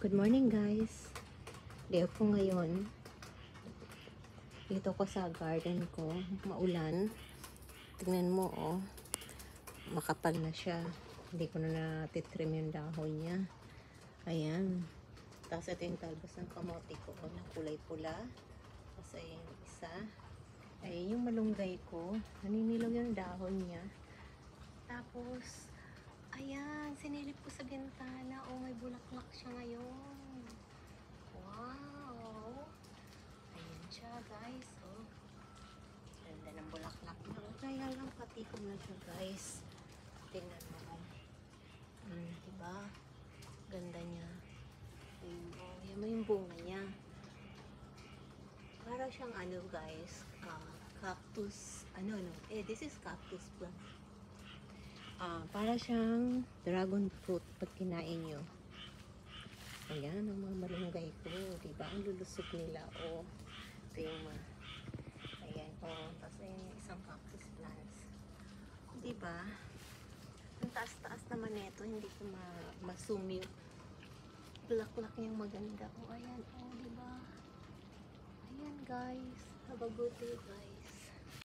Good morning guys. Day off ko ngayon. Dito ko sa garden ko. Maulan. Tingnan mo oh. Makapal na siya. Hindi ko na natitrim yung dahon niya. Ayan. Tapos ito yung talbos ng kamote ko na kulay pula. Tapos ayan yung isa. Ayan yung malunggay ko. Naninilaw yung dahon niya. Tapos ayan, sinilip ko sa bintana. Oh, may bulaklak siya ngayon. Wow! Ayan siya, guys. Oh, ganda ng bulaklak niya. Kaya lang patikom na siya, guys. Tingnan mo. Diba? Ganda niya. Ayun, oh, yan mo yung bunga niya. Para siyang ano, guys. Cactus. this is cactus plant. Para siyang dragon fruit pag kinain nyo. Ayan, ang mga malunggay ko. Diba? Ang lulusog nila. Oh, ito yung mga. Ayan, oh. Tapos ayan yung isang cactus plants. Diba? Ang taas-taas naman ito. Hindi ko ma-zoom yung bulaklak niyang maganda. Oh, ayan. Oh, diba? Ayan, guys. Have a good day, guys.